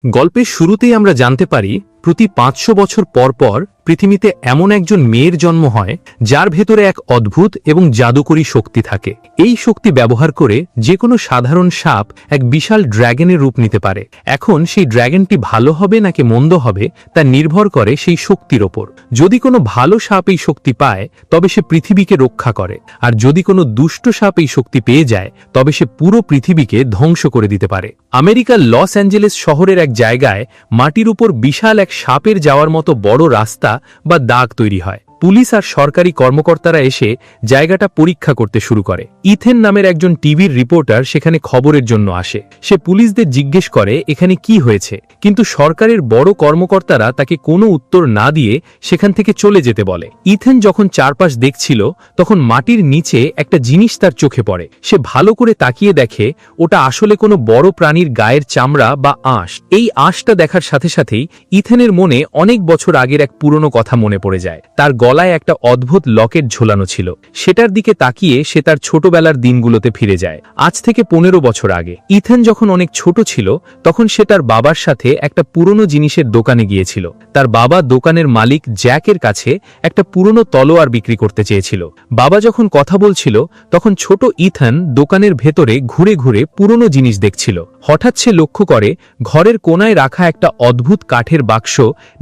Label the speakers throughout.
Speaker 1: গল্পের শুরুতেই আমরা জানতে পারি প্রতি ৫০০ বছর পর পর পৃথিবীতে এমন একজন মেয়ের জন্ম হয় যার ভেতরে এক অদ্ভুত এবং জাদুকরী শক্তি থাকে। এই শক্তি ব্যবহার করে যে কোনো সাধারণ সাপ এক বিশাল ড্র্যাগনের রূপ নিতে পারে। এখন সেই ড্র্যাগনটি ভালো হবে নাকি মন্দ হবে তা নির্ভর করে সেই শক্তির ওপর। যদি কোনো ভালো সাপ এই শক্তি পায় তবে সে পৃথিবীকে রক্ষা করে, আর যদি কোনো দুষ্ট সাপ এই শক্তি পেয়ে যায় তবে সে পুরো পৃথিবীকে ধ্বংস করে দিতে পারে। আমেরিকার লস অ্যাঞ্জেলেস শহরের এক জায়গায় মাটির উপর বিশাল এক সাপের যাওয়ার মতো বড় রাস্তা বা দাগ তৈরি হয়। পুলিশ আর সরকারি কর্মকর্তারা এসে জায়গাটা পরীক্ষা করতে শুরু করে। ইথেন নামের একজন টিভির রিপোর্টার সেখানে খবরের জন্য আসে। সে পুলিশদের জিজ্ঞেস করে এখানে কি হয়েছে, কিন্তু সরকারের বড় কর্মকর্তারা তাকে কোনো উত্তর না দিয়ে সেখান থেকে চলে যেতে বলে। ইথেন যখন চারপাশ দেখছিল তখন মাটির নিচে একটা জিনিস তার চোখে পড়ে। সে ভালো করে তাকিয়ে দেখে ওটা আসলে কোনো বড় প্রাণীর গায়ের চামড়া বা আঁশ। এই আঁশটা দেখার সাথে সাথেই ইথেনের মনে অনেক বছর আগের এক পুরনো কথা মনে পড়ে যায়। তার গলায় একটা অদ্ভুত লকেট ঝোলানো ছিল। সেটার দিকে তাকিয়ে সে তার ছোটবেলার দিনগুলোতে ফিরে যায়। আজ থেকে ১৫ বছর আগে ইথেন যখন অনেক ছোট ছিল তখন সে তার বাবার সাথে একটা পুরনো জিনিসের দোকানে গিয়েছিল। তার বাবা দোকানের মালিক জ্যাকের কাছে একটা পুরনো তলোয়ার বিক্রি করতে চেয়েছিল। বাবা যখন কথা বলছিল তখন ছোট ইথেন দোকানের ভেতরে ঘুরে ঘুরে পুরনো জিনিস দেখছিল। হঠাৎ সে লক্ষ্য করে ঘরের কোনায় রাখা একটা অদ্ভুত কাঠের বাক্স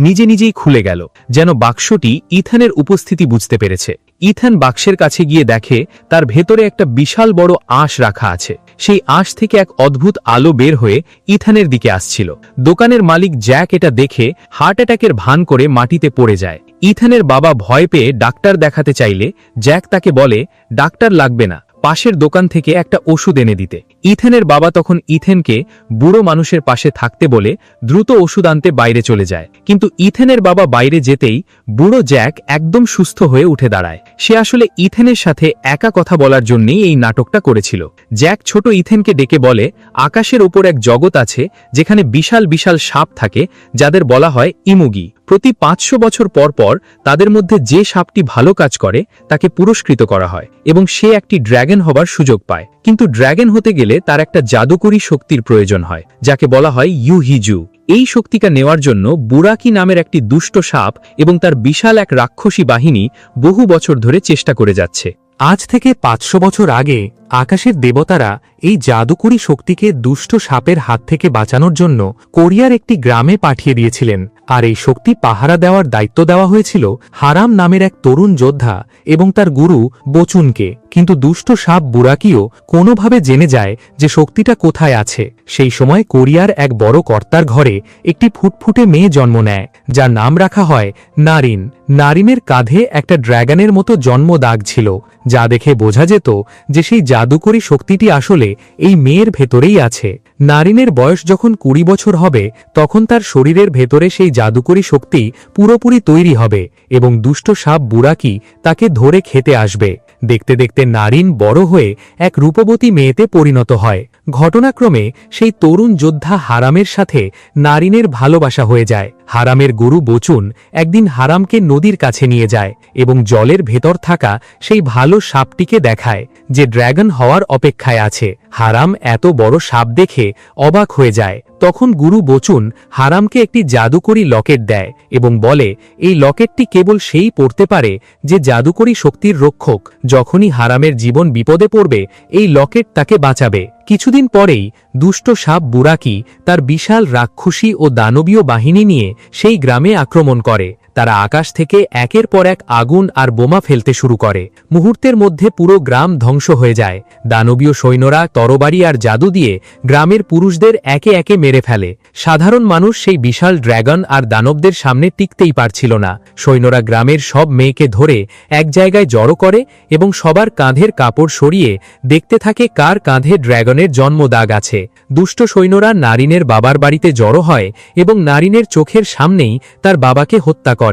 Speaker 1: নিজে নিজেই খুলে গেল, যেন বাক্সটি ইথেনের উপস্থিতি বুঝতে পেরেছে। ইথেন বাক্সের কাছে গিয়ে দেখে তার ভেতরে একটা বিশাল বড় আঁশ রাখা আছে। সেই আঁশ থেকে এক অদ্ভুত আলো বের হয়ে ইথেনের দিকে আসছিল। দোকানের মালিক জ্যাক এটা দেখে হার্ট অ্যাটাকের ভান করে মাটিতে পড়ে যায়। ইথেনের বাবা ভয় পেয়ে ডাক্তার দেখাতে চাইলে জ্যাক তাকে বলে ডাক্তার লাগবে না, পাশের দোকান থেকে একটা ওষুধ এনে দিতে। ইথেনের বাবা তখন ইথেনকে বুড়ো মানুষের পাশে থাকতে বলে দ্রুত ওষুধ আনতে বাইরে চলে যায়। কিন্তু ইথেনের বাবা বাইরে যেতেই বুড়ো জ্যাক একদম সুস্থ হয়ে উঠে দাঁড়ায়। সে আসলে ইথেনের সাথে একা কথা বলার জন্যই এই নাটকটা করেছিল। জ্যাক ছোট ইথেনকে ডেকে বলে আকাশের ওপর এক জগৎ আছে যেখানে বিশাল বিশাল সাপ থাকে যাদের বলা হয় ইমুগি। প্রতি ৫০০ বছর পর পর তাদের মধ্যে যে সাপটি ভালো কাজ করে তাকে পুরস্কৃত করা হয় এবং সে একটি ড্র্যাগন হবার সুযোগ পায়। কিন্তু ড্র্যাগন হতে গেলে তার একটা জাদুকরী শক্তির প্রয়োজন হয় যাকে বলা হয় ইউহিজু। এই শক্তিটা নেওয়ার জন্য বুরাকি নামের একটি দুষ্ট সাপ এবং তার বিশাল এক রাক্ষসী বাহিনী বহু বছর ধরে চেষ্টা করে যাচ্ছে।
Speaker 2: আজ থেকে ৫০০ বছর আগে আকাশের দেবতারা এই জাদুকরী শক্তিকে দুষ্ট সাপের হাত থেকে বাঁচানোর জন্য কোরিয়ার একটি গ্রামে পাঠিয়ে দিয়েছিলেন। আর এই শক্তি পাহারা দেওয়ার দায়িত্ব দেওয়া হয়েছিল হারাম নামের এক তরুণ যোদ্ধা এবং তার গুরু বচুনকে। কিন্তু দুষ্ট সাপ বুরাকিও কোনোভাবে জেনে যায় যে শক্তিটা কোথায় আছে। সেই সময় কোরিয়ার এক বড় কর্তার ঘরে একটি ফুটফুটে মেয়ে জন্ম নেয়, যার নাম রাখা হয় নারিন। নারিনের কাঁধে একটা ড্র্যাগনের মতো জন্ম দাগ ছিল, যা দেখে বোঝা যেত যে সেই জাদুকরী শক্তিটি আসলে এই মেয়ের ভেতরেই আছে। নারিনের বয়স যখন ২০ বছর হবে তখন তার শরীরের ভেতরে সেই জাদুকরী শক্তি পুরোপুরি তৈরি হবে এবং দুষ্ট সাপ বুরাকি তাকে ধরে খেতে আসবে। দেখতে দেখতে নারিন বড় হয়ে এক রূপবতী মেয়েতে পরিণত হয়। ঘটনাক্রমে সেই তরুণ যোদ্ধা হারামের সাথে নারিনের ভালোবাসা হয়ে যায়। হারামের গুরু বচুন একদিন হারামকে নদীর কাছে নিয়ে যায় এবং জলের ভেতর থাকা সেই ভালো সাপটিকে দেখায় যে ড্র্যাগন হওয়ার অপেক্ষায় আছে। হারাম এত বড় সাপ দেখে অবাক হয়ে যায়। তখন গুরু বচুন হারামকে একটি জাদুকরী লকেট দেয় এবং বলে এই লকেটটি কেবল সেই পড়তে পারে যে জাদুকরী শক্তির রক্ষক। যখনই হারামের জীবন বিপদে পড়বে এই লকেট তাকে বাঁচাবে। কিছুদিন পরেই দুষ্ট সাপ বুরাকি তার বিশাল রাক্ষসী ও দানবীয় বাহিনী নিয়ে সেই গ্রামে আক্রমণ করে। তারা আকাশ থেকে একের পর এক আগুন আর বোমা ফেলতে শুরু করে। মুহূর্তের মধ্যে পুরো গ্রাম ধ্বংস হয়ে যায়। দানবীয় সৈন্যরা তরবারি আর জাদু দিয়ে গ্রামের পুরুষদের একে একে মেরে ফেলে। সাধারণ মানুষ সেই বিশাল ড্র্যাগন আর দানবদের সামনে টিকতেই পারছিল না। সৈন্যরা গ্রামের সব মেয়েকে ধরে এক জায়গায় জড়ো করে এবং সবার কাঁধের কাপড় সরিয়ে দেখতে থাকে কার কাঁধে ড্র্যাগনের জন্ম দাগ আছে। দুষ্ট সৈন্যরা নারিনের বাবার বাড়িতে জড়ো হয় এবং নারিনের চোখের সামনেই তার বাবাকে হত্যা করে।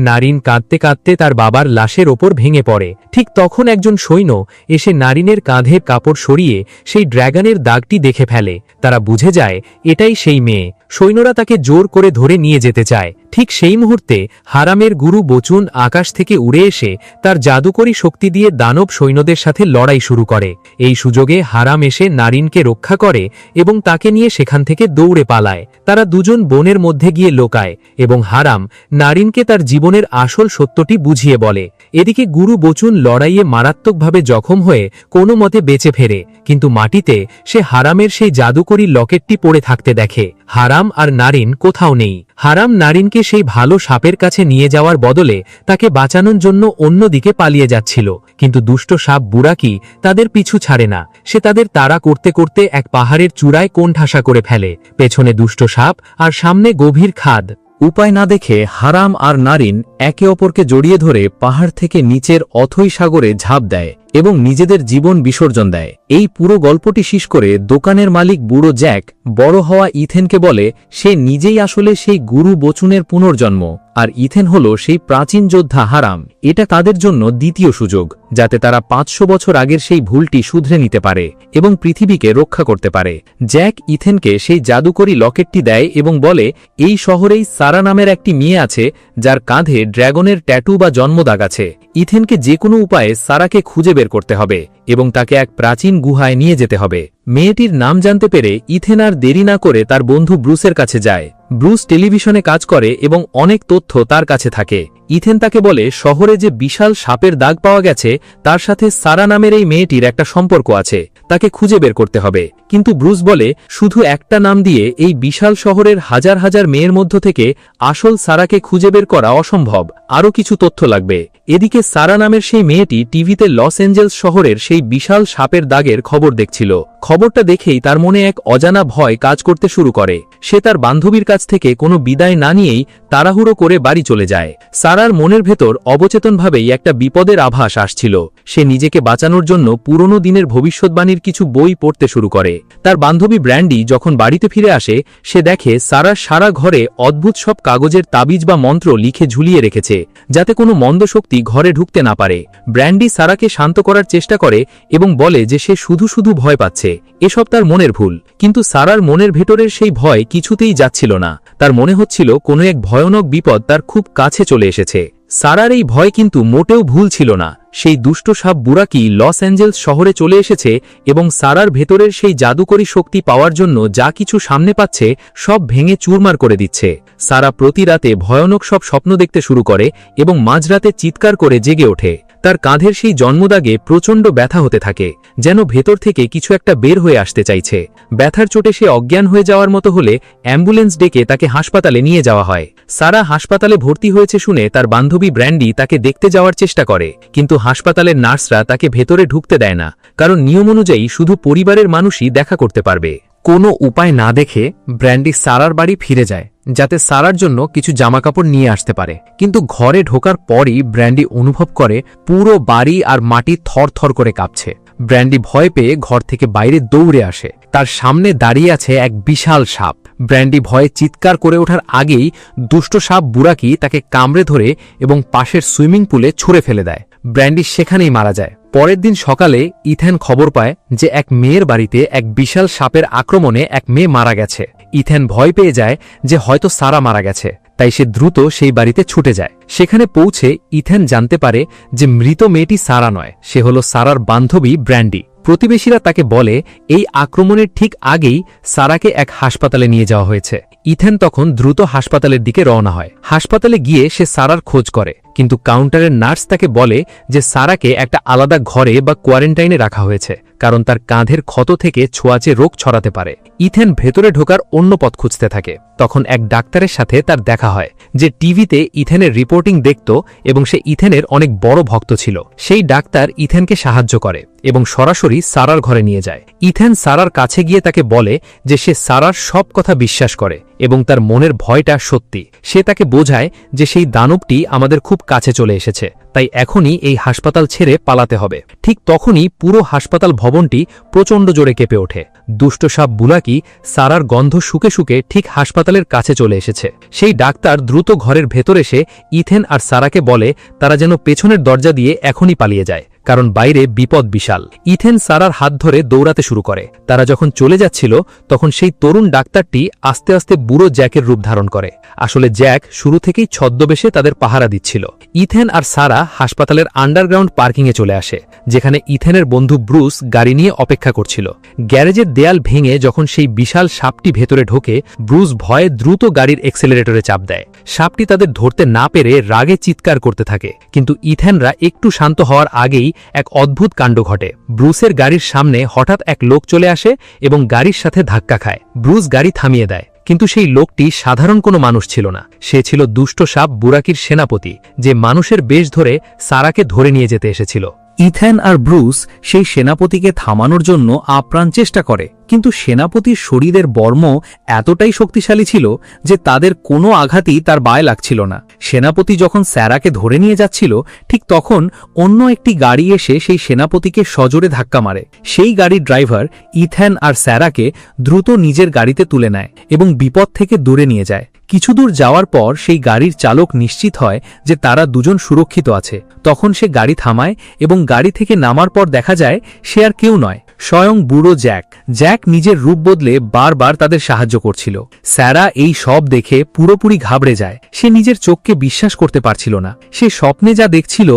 Speaker 2: নারিন কাঁদতে কাঁদতে তার বাবার লাশের ওপর ভেঙে পড়ে। ঠিক তখন একজন সৈন্য এসে নারিনের কাঁধের কাপড় সরিয়ে সেই ড্র্যাগনের দাগটি দেখে ফেলে। তারা বুঝে যায় এটাই সেই মেয়ে। সৈন্যরা তাকে জোর করে ধরে নিয়ে যেতে চায়। ঠিক সেই মুহূর্তে হারামের গুরু বচুন আকাশ থেকে উড়ে এসে তার জাদুকরী শক্তি দিয়ে দানব সৈন্যদের সাথে লড়াই শুরু করে। এই সুযোগে হারাম এসে নারিনকে রক্ষা করে এবং তাকে নিয়ে সেখান থেকে দৌড়ে পালায়। তারা দুজন বনের মধ্যে গিয়ে লোকায় এবং হারাম নারিনকে তার জীবনের আসল সত্যটি বুঝিয়ে বলে। এদিকে গুরু বচুন লড়াইয়ে মারাত্মকভাবে জখম হয়ে কোনো মতে বেঁচে ফেরে, কিন্তু মাটিতে সে হারামের সেই জাদুকরী লকেটটি পড়ে থাকতে দেখে। হারাম আর নারিন কোথাও নেই। হারাম নারিনকে সেই ভালো সাপের কাছে নিয়ে যাওয়ার বদলে তাকে বাঁচানোর জন্য অন্যদিকে পালিয়ে যাচ্ছিল, কিন্তু দুষ্ট সাপ বুরাকি তাদের পিছু ছাড়ে না। সে তাদের তাড়া করতে করতে এক পাহাড়ের চূড়ায় কোণঠাসা করে ফেলে। পেছনে দুষ্ট সাপ আর সামনে গভীর খাদ।
Speaker 1: উপায় না দেখে হারাম আর নারিন একে অপরকে জড়িয়ে ধরে পাহাড় থেকে নিচের অথৈ সাগরে ঝাঁপ দেয় এবং নিজেদের জীবন বিসর্জন দেয়। এই পুরো গল্পটি শেষ করে দোকানের মালিক বুড়ো জ্যাক বড় হওয়া ইথেনকে বলে সে নিজেই আসলে সেই গুরু বচুনের পুনর্জন্ম, আর ইথেন হল সেই প্রাচীন যোদ্ধা হারাম। এটা তাদের জন্য দ্বিতীয় সুযোগ, যাতে তারা 500 বছর আগের সেই ভুলটি শুধরে নিতে পারে এবং পৃথিবীকে রক্ষা করতে পারে। জ্যাক ইথেনকে সেই জাদুকরী লকেটটি দেয় এবং বলে এই শহরেই সারা নামের একটি মেয়ে আছে যার কাঁধে ড্র্যাগনের ট্যাটু বা জন্মদাগ আছে। ইথেনকে যে কোনো উপায়ে সারাকে খুঁজে বের করতে হবে এবং তাকে এক প্রাচীন গুহায় নিয়ে যেতে হবে। মেয়েটির নাম জানতে পেরে ইথেন আর দেরি না করে তার বন্ধু ব্রুসের কাছে যায়। ব্রুস টেলিভিশনে কাজ করে এবং অনেক তথ্য তার কাছে থাকে। ইথেন তাকে বলে শহরে যে বিশাল সাপের দাগ পাওয়া গেছে তার সাথে সারা নামের এই মেয়েটির একটা সম্পর্ক আছে, তাকে খুঁজে বের করতে হবে। কিন্তু ব্রুস বলে শুধু একটা নাম দিয়ে এই বিশাল শহরের হাজার হাজার মেয়ের মধ্য থেকে আসল সারাকে খুঁজে বের করা অসম্ভব, আরও কিছু তথ্য লাগবে। এদিকে সারা নামের সেই মেয়েটি টিভিতে লস অ্যাঞ্জেলস শহরের সেই বিশাল সাপের দাগের খবর দেখছিল। খবরটা দেখেই তার মনে এক অজানা ভয় কাজ করতে শুরু করে। সে তার বান্ধবীর কাছ থেকে কোনো বিদায় না নিয়েই তাড়াহুড়ো করে বাড়ি চলে যায়। সারার মনের ভেতর অবচেতনভাবেই একটা বিপদের আভাস আসছিল। সে নিজেকে বাঁচানোর জন্য পুরনো দিনের ভবিষ্যৎবাণীর কিছু বই পড়তে শুরু করে। তার বান্ধবী ব্র্যান্ডি যখন বাড়িতে ফিরে আসে, সে দেখে সারার সারা ঘরে অদ্ভুত সব কাগজের তাবিজ বা মন্ত্র লিখে ঝুলিয়ে রেখেছে, যাতে কোনো মন্দ শক্তি ঘরে ঢুকতে না পারে। ব্র্যান্ডি সারাকে শান্ত করার চেষ্টা করে এবং বলে যে সে শুধু শুধু ভয় পাচ্ছে, এসব তার মনের ভুল। কিন্তু সারার মনের ভেতরের সেই ভয় কিছুতেই যাচ্ছিল না। তার মনে হচ্ছিল কোনো এক ভয়ানক বিপদ তার খুব কাছে চলে এসেছে। সারার এই ভয় কিন্তু মোটেও ভুল ছিল না। সেই দুষ্ট সাপ বুরাকি লস অ্যাঞ্জেলস শহরে চলে এসেছে এবং সারার ভেতরের সেই জাদুকরী শক্তি পাওয়ার জন্য যা কিছু সামনে পাচ্ছে সব ভেঙে চুরমার করে দিচ্ছে। সারা প্রতি রাতে ভয়ানক সব স্বপ্ন দেখতে শুরু করে এবং মাঝরাতে চিৎকার করে জেগে ওঠে। তার কাঁধের সেই জন্মদাগে প্রচণ্ড ব্যথা হতে থাকে, যেন ভেতর থেকে কিছু একটা বের হয়ে আসতে চাইছে। ব্যথার চোটে সে অজ্ঞান হয়ে যাওয়ার মতো হলে অ্যাম্বুলেন্স ডেকে তাকে হাসপাতালে নিয়ে যাওয়া হয়। সারা হাসপাতালে ভর্তি হয়েছে শুনে তার বান্ধবী ব্র্যান্ডি তাকে দেখতে যাওয়ার চেষ্টা করে, কিন্তু হাসপাতালের নার্সরা তাকে ভেতরে ঢুকতে দেয় না, কারণ নিয়ম অনুযায়ী শুধু পরিবারের মানুষই দেখা করতে পারবে। কোনো উপায় না দেখে ব্র্যান্ডি সারার বাড়ি ফিরে যায়, যাতে সারার জন্য কিছু জামাকাপড় নিয়ে আসতে পারে। কিন্তু ঘরে ঢোকার পরই ব্র্যান্ডি অনুভব করে পুরো বাড়ি আর মাটি থরথর করে কাঁপছে। ব্র্যান্ডি ভয় পেয়ে ঘর থেকে বাইরে দৌড়ে আসে। তার সামনে দাঁড়িয়ে আছে এক বিশাল সাপ। ব্র্যান্ডি ভয়ে চিৎকার করে ওঠার আগেই দুষ্ট সাপ বুরাকি তাকে কামড়ে ধরে এবং পাশের সুইমিং পুলে ছুঁড়ে ফেলে দেয়। ব্র্যান্ডি সেখানেই মারা যায়। পরের দিন সকালে ইথেন খবর পায় যে এক মেয়ের বাড়িতে এক বিশাল সাপের আক্রমণে এক মেয়ে মারা গেছে। ইথেন ভয় পেয়ে যায় যে হয়তো সারা মারা গেছে, তাই সে দ্রুত সেই বাড়িতে ছুটে যায়। সেখানে পৌঁছে ইথেন জানতে পারে যে মৃত মেয়েটি সারা নয়, সে হলো সারার বান্ধবী ব্র্যান্ডি। প্রতিবেশীরা তাকে বলে এই আক্রমণের ঠিক আগেই সারাকে এক হাসপাতালে নিয়ে যাওয়া হয়েছে। ইথেন তখন দ্রুত হাসপাতালের দিকে রওনা হয়। হাসপাতালে গিয়ে সে সারার খোঁজ করে, কিন্তু কাউন্টারের নার্স তাকে বলে যে সারাকে একটা আলাদা ঘরে বা কোয়ারেন্টাইনে রাখা হয়েছে, কারণ তার কাঁধের ক্ষত থেকে ছোঁয়াচে রোগ ছড়াতে পারে। ইথেন ভেতরে ঢোকার অন্য পথ খুঁজতে থাকে। তখন এক ডাক্তারের সাথে তার দেখা হয়, যে টিভিতে ইথেনের রিপোর্টিং দেখত এবং সে ইথেনের অনেক বড় ভক্ত ছিল। সেই ডাক্তার ইথেনকে সাহায্য করে এবং সরাসরি সারার ঘরে নিয়ে যায়। ইথেন সারার কাছে গিয়ে তাকে বলে যে সে সারার সব কথা বিশ্বাস করে এবং তার মনের ভয়টা সত্যি। সে তাকে বোঝায় যে সেই দানবটি আমাদের খুব কাছে চলে এসেছে, তাই এখনই এই হাসপাতাল ছেড়ে পালাতে হবে। ঠিক তখনই পুরো হাসপাতাল ভবনটি প্রচণ্ড জোরে কেঁপে ওঠে। দুষ্ট সাপ বুলাকি সারার গন্ধ শুকে শুকে ঠিক হাসপাতালের কাছে চলে এসেছে। সেই ডাক্তার দ্রুত ঘরের ভেতর এসে ইথেন আর সারাকে বলে তারা যেন পেছনের দরজা দিয়ে এখনই পালিয়ে যায়, কারণ বাইরে বিপদ বিশাল। ইথেন সারার হাত ধরে দৌড়াতে শুরু করে। তারা যখন চলে যাচ্ছিল তখন সেই তরুণ ডাক্তারটি আস্তে আস্তে বুড়ো জ্যাকের রূপ ধারণ করে। আসলে জ্যাক শুরু থেকেই ছদ্মবেশে তাদের পাহারা দিচ্ছিল। ইথেন আর সারা হাসপাতালের আন্ডারগ্রাউন্ড পার্কিংয়ে চলে আসে, যেখানে ইথেনের বন্ধু ব্রুস গাড়ি নিয়ে অপেক্ষা করছিল। গ্যারেজের দেয়াল ভেঙে যখন সেই বিশাল সাপটি ভেতরে ঢোকে, ব্রুস ভয়ে দ্রুত গাড়ির এক্সেলারেটরে চাপ দেয়। সাপটি তাদের ধরতে না পেরে রাগে চিৎকার করতে থাকে, কিন্তু ইথেনরা একটু শান্ত হওয়ার আগেই এক অদ্ভুত কাণ্ড ঘটে। ব্রুসের গাড়ির সামনে হঠাৎ এক লোক চলে আসে এবং গাড়ির সাথে ধাক্কা খায়। ব্রুস গাড়ি থামিয়ে দেয়, কিন্তু সেই লোকটি সাধারণ কোনো মানুষ ছিল না। সে ছিল দুষ্ট সাপ বুরাকির সেনাপতি, যে মানুষের বেশ ধরে সারাকে ধরে নিয়ে যেতে এসেছিল।
Speaker 3: ইথেন আর ব্রুস সেই সেনাপতিকে থামানোর জন্য আপ্রাণ চেষ্টা করে, কিন্তু সেনাপতির শরীরের বর্ম এতটাই শক্তিশালী ছিল যে তাদের কোনো আঘাতই তার গায়ে লাগছিল না। সেনাপতি যখন স্যারাকে ধরে নিয়ে যাচ্ছিল, ঠিক তখন অন্য একটি গাড়ি এসে সেই সেনাপতিকে সজোরে ধাক্কা মারে। সেই গাড়ির ড্রাইভার ইথেন আর স্যারাকে দ্রুত নিজের গাড়িতে তুলে নেয় এবং বিপদ থেকে দূরে নিয়ে যায়। কিছু দূর যাওয়ার পর সেই গাড়ির চালক নিশ্চিত হয় যে তারা দুজন সুরক্ষিত আছে। তখন সে গাড়ি থামায় এবং গাড়ি থেকে নামার পর দেখা যায় সে আর কেউ নয়, স্বয়ং বুড়ো জ্যাক। জ্যাক নিজের রূপ বদলে বারবার তাদের সাহায্য করছিল। স্যারা এই সব দেখে পুরোপুরি ঘাবড়ে যায়। সে নিজের চোখকে বিশ্বাস করতে পারছিল না। সে স্বপ্নে যা দেখছিল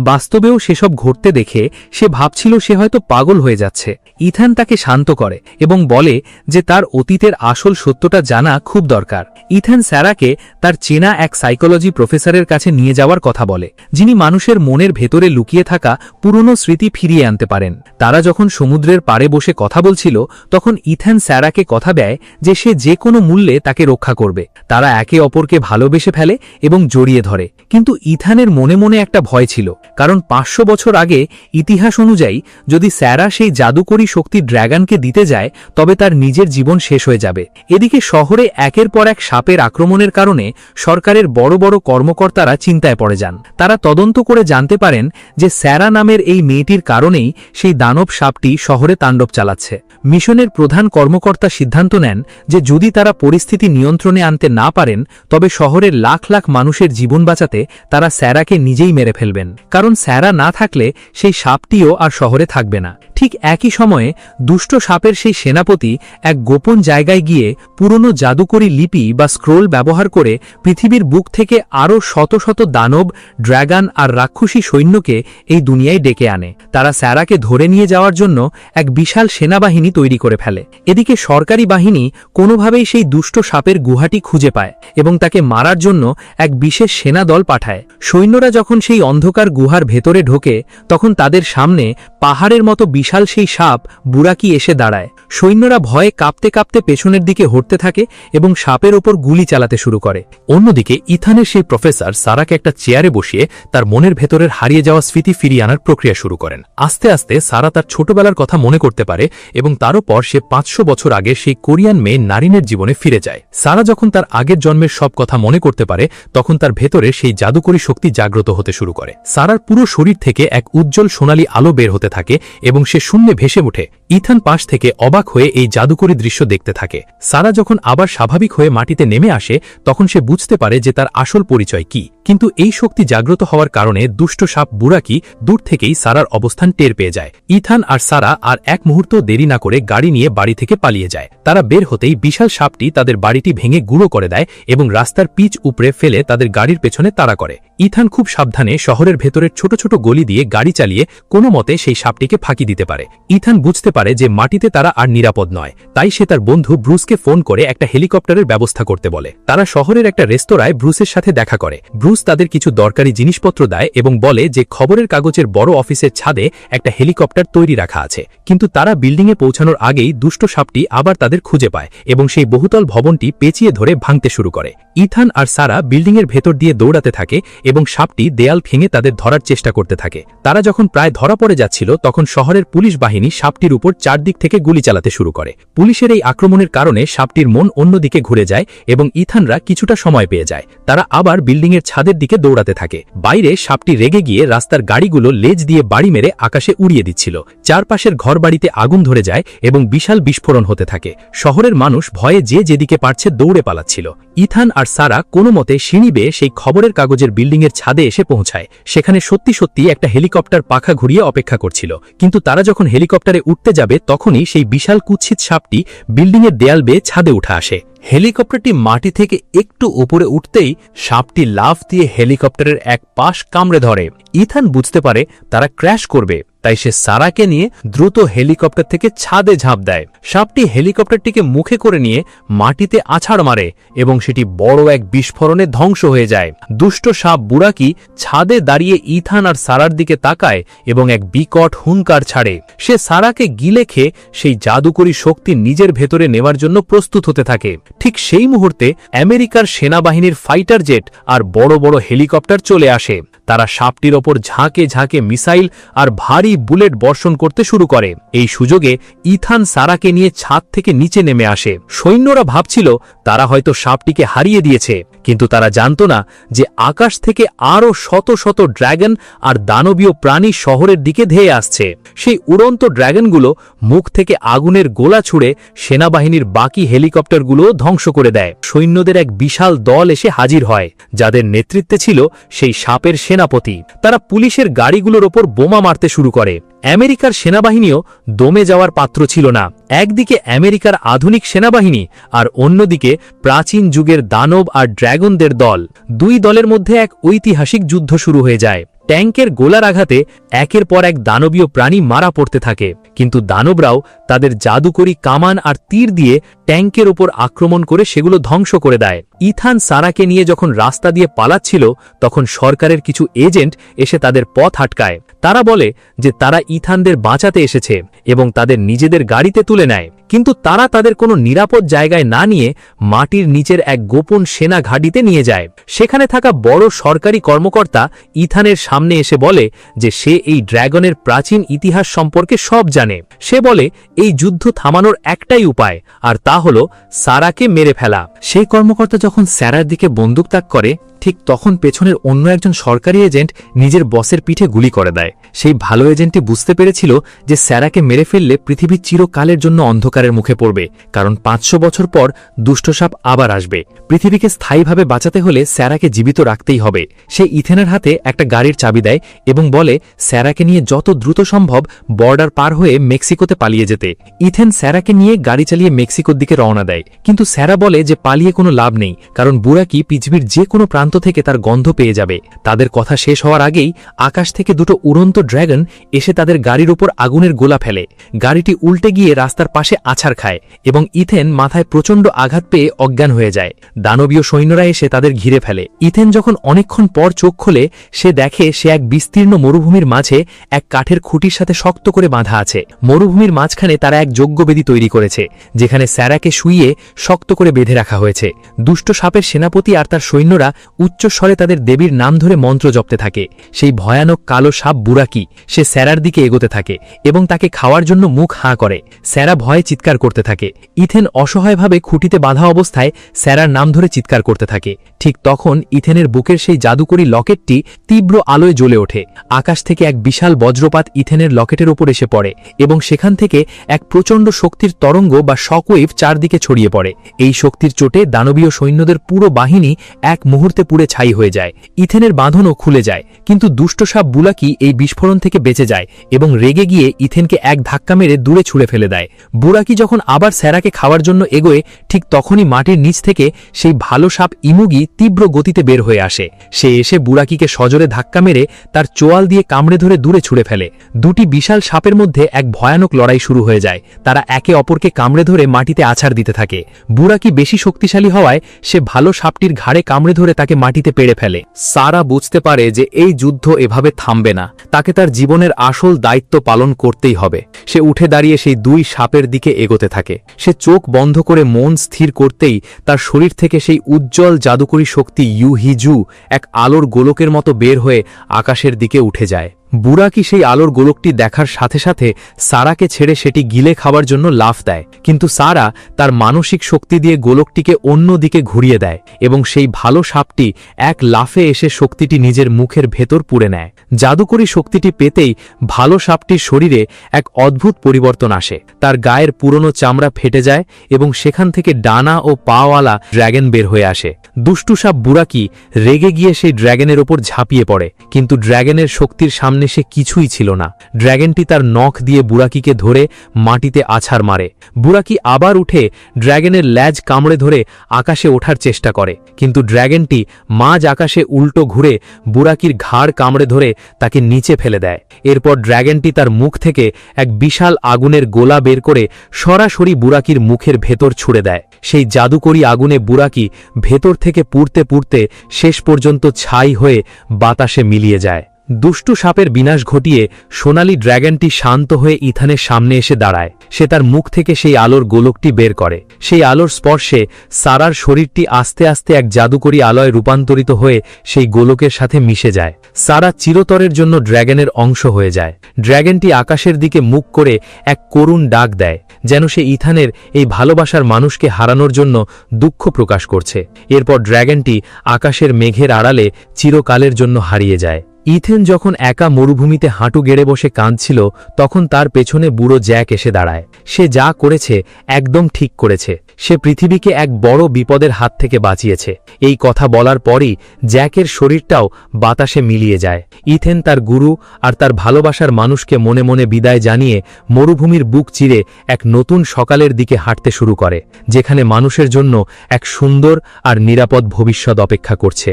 Speaker 3: বাস্তবেও সেসব ঘটতে দেখে সে ভাবছিল সে হয়তো পাগল হয়ে যাচ্ছে। ইথান তাকে শান্ত করে এবং বলে যে তার অতীতের আসল সত্যটা জানা খুব দরকার। ইথান স্যারাকে তার চেনা এক সাইকোলজি প্রফেসরের কাছে নিয়ে যাওয়ার কথা বলে, যিনি মানুষের মনের ভেতরে লুকিয়ে থাকা পুরনো স্মৃতি ফিরিয়ে আনতে পারেন। তারা যখন সমুদ্রের পাড়ে বসে কথা বলছিল, তখন ইথান স্যারাকে কথা দেয় যে সে যে কোনো মূল্যে তাকে রক্ষা করবে। তারা একে অপরকে ভালোবেসে ফেলে এবং জড়িয়ে ধরে। কিন্তু ইথানের মনে মনে একটা ভয় ছিল, কারণ 500 বছর আগে ইতিহাস অনুযায়ী যদি স্যারা সেই জাদুকরী শক্তি ড্র্যাগনকে দিতে যায়, তবে তার নিজের জীবন শেষ হয়ে যাবে। এদিকে শহরে একের পর এক সাপের আক্রমণের কারণে সরকারের বড় বড় কর্মকর্তারা চিন্তায় পড়ে যান। তারা তদন্ত করে জানতে পারেন যে স্যারা নামের এই মেয়েটির কারণেই সেই দানব সাপটি শহরে তাণ্ডব চালাচ্ছে। মিশনের প্রধান কর্মকর্তা সিদ্ধান্ত নেন যে যদি তারা পরিস্থিতি নিয়ন্ত্রণে আনতে না পারেন, তবে শহরের লাখ লাখ মানুষের জীবন বাঁচাতে তারা স্যারাকে নিজেই মেরে ফেলবেন, কারণ স্যারা না থাকলে সেই সাপটিও আর শহরে থাকবে না। ঠিক একই সময়ে দুষ্ট সাপের সেই সেনাপতি এক গোপন জায়গায় গিয়ে পুরনো জাদুকরী লিপি বা স্ক্রোল ব্যবহার করে পৃথিবীর বুক থেকে আরও শত শত দানব, ড্র্যাগন আর রাক্ষসী সৈন্যকে এই দুনিয়ায় ডেকে আনে। তারা স্যারাকে ধরে নিয়ে যাওয়ার জন্য এক বিশাল সেনাবাহিনী তৈরি করে ফেলে। এদিকে সরকারি বাহিনী কোনোভাবেই সেই দুষ্ট সাপের গুহাটি খুঁজে পায় এবং তাকে মারার জন্য এক বিশেষ সেনা দল পাঠায়। সৈন্যরা যখন সেই অন্ধকার গুহার ভেতরে ঢোকে, তখন তাদের সামনে পাহাড়ের মতো বিশাল সেই সাপ বুরাকি এসে দাঁড়ায়। সৈন্যরা ভয়ে কাঁপতে কাঁপতে পেছনের দিকে হটতে থাকে এবং সাপের ওপর গুলি চালাতে শুরু করে।
Speaker 1: অন্যদিকে ইথানের সেই প্রফেসর সারাকে একটা চেয়ারে বসিয়ে তার মনের ভেতরের হারিয়ে যাওয়া স্মৃতি ফিরিয়ে আনার প্রক্রিয়া শুরু করেন। আস্তে আস্তে সারা তার ছোটবেলার কথা মনে করতে পারে এবং তারও পর সে 500 বছর আগে সেই কোরিয়ান মেয়ে নারিনের জীবনে ফিরে যায়। সারা যখন তার আগের জন্মের সব কথা মনে করতে পারে, তখন তার ভেতরে সেই জাদুকরী শক্তি জাগ্রত হতে শুরু করে। সারার পুরো শরীর থেকে এক উজ্জ্বল সোনালী আলো বের হতে থাকে এবং সে শূন্যে ভেসে ওঠে। ইথান পাশ থেকে অবাক হয়ে এই জাদুকরী দৃশ্য দেখতে থাকে। সারা যখন আবার স্বাভাবিক হয়ে মাটিতে নেমে আসে, তখন সে বুঝতে পারে যে তার আসল পরিচয় কি। কিন্তু এই শক্তি জাগ্রত হওয়ার কারণে দুষ্ট সাপ বুরাকি দূর থেকেই সারার অবস্থান টের পেয়ে যায়। ইথান আর সারা আর এক মুহূর্ত দেরি না করে গাড়ি নিয়ে বাড়ি থেকে পালিয়ে যায়। তারা বের হতেই বিশাল সাপটি তাদের বাড়িটি ভেঙে গুঁড়ো করে দেয় এবং রাস্তার পিচ উপড়ে ফেলে তাদের গাড়ির পেছনে তাড়া করে। ইথান খুব সাবধানে শহরের ভেতরের ছোট ছোট গলি দিয়ে গাড়ি চালিয়ে কোনো মতে সেই সাপটিকে ফাঁকি দিতে পারে। ইথান বুঝতে পারে যে মাটিতে তারা আর নিরাপদ নয়, তাই সে তার বন্ধু ব্রুসকে ফোন করে একটা হেলিকপ্টারের ব্যবস্থা করতে বলে। তারা শহরের একটা রেস্তোরাঁয় ব্রুসের সাথে দেখা করে। ব্রুস তাদের কিছু দরকারি জিনিসপত্র দেয় এবং বলে যে খবরের কাগজের বড় অফিসের ছাদে একটা হেলিকপ্টার তৈরি রাখা আছে। কিন্তু তারা বিল্ডিংয়ে পৌঁছানোর আগেই দুষ্ট সাপটি আবার তাদের খুঁজে পায় এবং সেই বহুতল ভবনটি পেঁচিয়ে ধরে ভাঙতে শুরু করে। ইথান আর সারা বিল্ডিংয়ের ভেতর দিয়ে দৌড়াতে থাকে এবং সাপটি দেয়াল ভেঙে তাদের ধরার চেষ্টা করতে থাকে। তারা যখন প্রায় ধরা পড়ে যাচ্ছিল, তখন শহরের পুলিশ বাহিনী সাপটির উপর উপর চারদিক থেকে গুলি চালাতে শুরু করে। পুলিশের এই আক্রমণের কারণে সাপটির মন অন্যদিকে ঘুরে যায় এবং ইথানরা কিছুটা সময় পেয়ে যায়। তারা আবার বিল্ডিংয়ের ছাদের দিকে দৌড়াতে থাকে। বাইরে সাপটি রেগে গিয়ে রাস্তার গাড়িগুলো লেজ দিয়ে বাড়ি মেরে আকাশে উড়িয়ে দিচ্ছিল। চারপাশের ঘরবাড়িতে আগুন ধরে যায় এবং বিশাল বিস্ফোরণ হতে থাকে। শহরের মানুষ ভয়ে যে যেদিকে পারছে দৌড়ে পালাচ্ছিল। ইথান আর সারা কোনো মতে সিঁড়ি বেয়ে সেই খবরের কাগজের বিল্ডিংয়ের ছাদে এসে পৌঁছায়। সেখানে সত্যি সত্যি একটা হেলিকপ্টার পাখা ঘুরিয়ে অপেক্ষা করছিল। কিন্তু তারা যখন হেলিকপ্টারে উঠতে যাবে তখনই সেই বিশাল কুৎসিত সাপটি বিল্ডিংয়ের দেয়াল বেয়ে ছাদে উঠে আসে। হেলিকপ্টারটি মাটি থেকে একটু উপরে উঠতেই সাপটি লাফ দিয়ে হেলিকপ্টারের এক পাশ কামড়ে ধরে। ইথান বুঝতে পারে তারা ক্র্যাশ করবে, তাই সে সারাকে নিয়ে দ্রুত হেলিকপ্টার থেকে ছাদে ঝাঁপ দেয়। সাপটি হেলিকপ্টারটিকে মুখে করে নিয়ে মাটিতে আছাড় মারে এবং সেটি বড় এক বিস্ফোরণে ধ্বংস হয়ে যায়। দুষ্ট সাপ বুরাকি ছাদে দাঁড়িয়ে ইথান আর সারার দিকে তাকায় এবং এক বিকট হুঙ্কার ছাড়ে। সে সারাকে গিলে খেয়ে সেই জাদুকরী শক্তি নিজের ভেতরে নেওয়ার জন্য প্রস্তুত হতে থাকে। ঠিক সেই মুহূর্তে আমেরিকার সেনাবাহিনীর ফাইটার জেট আর বড় বড় হেলিকপ্টার চলে আসে। তারা সাপটির ওপর ঝাঁকে ঝাঁকে মিসাইল আর ভারী বুলেট বর্ষণ করতে শুরু করে। এই সুযোগে ইথান সারাকে নিয়ে ছাদ থেকে নিচে নেমে আসে। সৈন্যরা ভাবছিল তারা হয়তো সাপটিকে হারিয়ে দিয়েছে, কিন্তু তারা জানত না যে আকাশ থেকে আরও শত শত ড্র্যাগন আর দানবীয় প্রাণী শহরের দিকে ধেয়ে আসছে। সেই উড়ন্ত ড্র্যাগনগুলো মুখ থেকে আগুনের গোলা ছুড়ে সেনাবাহিনীর বাকি হেলিকপ্টারগুলো ধ্বংস করে দেয়। সৈন্যদের এক বিশাল দল এসে হাজির হয়, যাদের নেতৃত্বে ছিল সেই সাপের সেনাপতি। তারা পুলিশের গাড়িগুলোর ওপর বোমা মারতে শুরু করে। আমেরিকার সেনাবাহিনীও দমে যাওয়ার পাত্র ছিল না। একদিকে আমেরিকার আধুনিক সেনাবাহিনী আর অন্যদিকে প্রাচীন যুগের দানব আর ড্র্যাগনদের দল। দুই দলের মধ্যে এক ঐতিহাসিক যুদ্ধ শুরু হয়ে যায়। ট্যাঙ্কের গোলার আঘাতে একের পর এক দানবীয় প্রাণী মারা পড়তে থাকে, কিন্তু দানবরাও তাদের জাদুকরী কামান আর তীর দিয়ে ট্যাঙ্কের ওপর আক্রমণ করে সেগুলো ধ্বংস করে দেয়। ইথান সারাকে নিয়ে যখন রাস্তা দিয়ে পালাচ্ছিল তখন সরকারের কিছু এজেন্ট এসে তাদের পথ আটকায়। তারা বলে যে তারা ইথানদের বাঁচাতে এসেছে এবং তাদের নিজেদের গাড়িতে তুলে নেয়, কিন্তু তারা তাদের কোনো নিরাপদ জায়গায় না নিয়ে মাটির নিচের এক গোপন সেনা ঘাঁটিতে নিয়ে যায়। সেখানে থাকা বড় সরকারি কর্মকর্তা ইথানের সামনে এসে বলে যে সে এই ড্র্যাগনের প্রাচীন ইতিহাস সম্পর্কে সব জানে। সে বলে এই যুদ্ধ থামানোর একটাই উপায়, আর তা হলো সারাকে মেরে ফেলা। সেই কর্মকর্তা যখন স্যারার দিকে বন্দুক তাক করে, ঠিক তখন পেছনের অন্য একজন সরকারি এজেন্ট নিজের বসের পিঠে গুলি করে দেয়। সেই ভালো এজেন্টটি বুঝতে পেরেছিল যে স্যারাকে মেরে ফেললে পৃথিবী চিরকালের জন্য অন্ধকারের মুখে পড়বে, কারণ 500 বছর পর দুষ্টসাপ আবার আসবে। পৃথিবীকে স্থায়ীভাবে বাঁচাতে হলে স্যারাকে জীবিত রাখতেই হবে। সে ইথেনের হাতে একটা গাড়ির চাবি দেয় এবং বলে স্যারাকে নিয়ে যত দ্রুত সম্ভব বর্ডার পার হয়ে মেক্সিকোতে পালিয়ে যেতে। ইথেন স্যারাকে নিয়ে গাড়ি চালিয়ে মেক্সিকোর দিকে রওনা দেয়, কিন্তু স্যারা বলে যে পালিয়ে কোনো লাভ নেই, কারণ বুরাকি পৃথিবীর যে কোনো প্রান্ত থেকে তার গন্ধ পেয়ে যাবে। তাদের কথা শেষ হওয়ার আগেই আকাশ থেকে দুটো উড়ন্ত ড্র্যাগন এসে তাদের গাড়ির উপর আগুনের গোলা ফেলে। গাড়িটি উল্টে গিয়ে রাস্তার পাশে আছাড় খায় এবং ইথেন মাথায় প্রচণ্ড আঘাত পেয়ে অজ্ঞান হয়ে যায়। দানবীয় সৈন্যরা এসে তাদের ঘিরে ফেলে। ইথেন যখন অনেকক্ষণ পর চোখ খোলে, সে দেখে সে এক বিস্তীর্ণ মরুভূমির মাঝে এক কাঠের খুঁটির সাথে শক্ত করে বাঁধা আছে। মরুভূমির মাঝখানে তারা এক যজ্ঞবেদী তৈরি করেছে, যেখানে স্যারাকে শুইয়ে শক্ত করে বেঁধে রাখা হয়েছে। দুষ্ট সাপের সেনাপতি আর তার সৈন্যরা উচ্চস্বরে তাদের দেবীর নাম ধরে মন্ত্র জপতে থাকে। সেই ভয়ানক কালো সাপ বুরাকি সে স্যারার দিকে এগোতে থাকে এবং তাকে খাওয়ার জন্য মুখ হাঁ করে। স্যারা ভয়ে চিৎকার করতে থাকে। ইথেন অসহায়ভাবে খুঁটিতে বাঁধা অবস্থায় স্যারার নাম ধরে চিৎকার করতে থাকে। ঠিক তখন ইথেনের বুকের সেই জাদুকরী লকেটটি তীব্র আলোয় জ্বলে ওঠে। আকাশ থেকে এক বিশাল বজ্রপাত ইথেনের লকেটের উপর এসে পড়ে এবং সেখান থেকে এক প্রচণ্ড শক্তির তরঙ্গ বা শকওয়েভ চারদিকে ছড়িয়ে পড়ে। এই শক্তির চোটে দানবীয় সৈন্যদের পুরো বাহিনী এক মুহূর্তে পুড়ে ছাই হয়ে যায়। ইথেনের বাঁধনও খুলে যায়, কিন্তু দুষ্ট সাপ বুলাকি এই বিস্ফোরণ থেকে বেঁচে যায় এবং রেগে গিয়ে ইথেনকে এক ধাক্কা মেরে দূরে ছুঁড়ে ফেলে দেয়। বুরাকি যখন আবার স্যারাকে খাওয়ার জন্য এগোয়, ঠিক তখনই মাটির নিচ থেকে সেই ভালো সাপ ইমুগি তীব্র গতিতে বের হয়ে আসে। সে এসে বুরাকিকে সজোরে ধাক্কা মেরে তার চোয়াল দিয়ে কামড়ে ধরে দূরে ছুঁড়ে ফেলে। দুটি বিশাল সাপের মধ্যে এক ভয়ানক লড়াই শুরু হয়ে যায়। তারা একে অপরকে কামড়ে ধরে মাটিতে আছাড় দিতে থাকে। বুরাকি বেশি শক্তিশালী হওয়ায় সে ভালো সাপটির ঘাড়ে কামড়ে ধরে তাকে মাটিতে পেড়ে ফেলে। সারা বুঝতে পারে যে এই যুদ্ধ এভাবে থামবে না, তাকে তার জীবনের আসল দায়িত্ব পালন করতেই হবে। সে উঠে দাঁড়িয়ে সেই দুই সাপের দিকে এগোতে থাকে। সে চোখ বন্ধ করে মন স্থির করতেই তার শরীর থেকে সেই উজ্জ্বল জাদুকরী শক্তি ইউহিজু এক আলোর গোলকের মতো বের হয়ে আকাশের দিকে উঠে যায়। বুরাকি সেই আলোর গোলকটি দেখার সাথে সাথে সারাকে ছেড়ে সেটি গিলে খাওয়ার জন্য লাফ দেয়, কিন্তু সারা তার মানসিক শক্তি দিয়ে গোলকটিকে অন্য দিকে ঘুরিয়ে দেয় এবং সেই ভালো সাপটি এক লাফে এসে শক্তিটি নিজের মুখের ভেতর পুরে নেয়। জাদুকরী শক্তিটি পেতেই ভালো সাপটির শরীরে এক অদ্ভুত পরিবর্তন আসে। তার গায়ের পুরনো চামড়া ফেটে যায় এবং সেখান থেকে ডানা ও পাওয়ালা ড্র্যাগন বের হয়ে আসে। দুষ্টু সাপ বুরাকি রেগে গিয়ে সেই ড্র্যাগনের ওপর ঝাঁপিয়ে পড়ে, কিন্তু ড্র্যাগনের শক্তির সামনে সে কিছুই ছিল না। ড্র্যাগনটি তার নখ দিয়ে বুরাকিকে ধরে মাটিতে আছাড় মারে। বুরাকি আবার উঠে ড্র্যাগনের ল্যাজ কামড়ে ধরে আকাশে ওঠার চেষ্টা করে, কিন্তু ড্র্যাগনটি মাঝ আকাশে উল্টো ঘুরে বুরাকির ঘাড় কামড়ে ধরে তাকে নিচে ফেলে দেয়। এরপর ড্র্যাগনটি তার মুখ থেকে এক বিশাল আগুনের গোলা বের করে সরাসরি বুরাকির মুখের ভেতর ছুড়ে দেয়। সেই জাদুকরী আগুনে বুরাকি ভেতর থেকে পুড়তে পুড়তে শেষ পর্যন্ত ছাই হয়ে বাতাসে মিলিয়ে যায়। দুষ্টু সাপের বিনাশ ঘটিয়ে সোনালী ড্র্যাগনটি শান্ত হয়ে ইথানের সামনে এসে দাঁড়ায়। সে তার মুখ থেকে সেই আলোর গোলকটি বের করে। সেই আলোর স্পর্শে সারার শরীরটি আস্তে আস্তে এক জাদুকরী আলোয় রূপান্তরিত হয়ে সেই গোলকের সাথে মিশে যায়। সারা চিরতরের জন্য ড্র্যাগনের অংশ হয়ে যায়। ড্র্যাগনটি আকাশের দিকে মুখ করে এক করুণ ডাক দেয়, যেন সে ইথানের এই ভালোবাসার মানুষকে হারানোর জন্য দুঃখ প্রকাশ করছে। এরপর ড্র্যাগনটি আকাশের মেঘের আড়ালে চিরকালের জন্য হারিয়ে যায়। ইথেন যখন একা মরুভূমিতে হাঁটু গেড়ে বসে কাঁদছিল, তখন তার পেছনে বুড়ো জ্যাক এসে দাঁড়ায়। সে যা করেছে একদম ঠিক করেছে। সে পৃথিবীকে এক বড় বিপদের হাত থেকে বাঁচিয়েছে। এই কথা বলার পরই জ্যাকের শরীরটাও বাতাসে মিলিয়ে যায়। ইথেন তার গুরু আর তার ভালোবাসার মানুষকে মনে মনে বিদায় জানিয়ে মরুভূমির বুক চিরে এক নতুন সকালের দিকে হাঁটতে শুরু করে, যেখানে মানুষের জন্য এক সুন্দর আর নিরাপদ ভবিষ্যৎ অপেক্ষা করছে।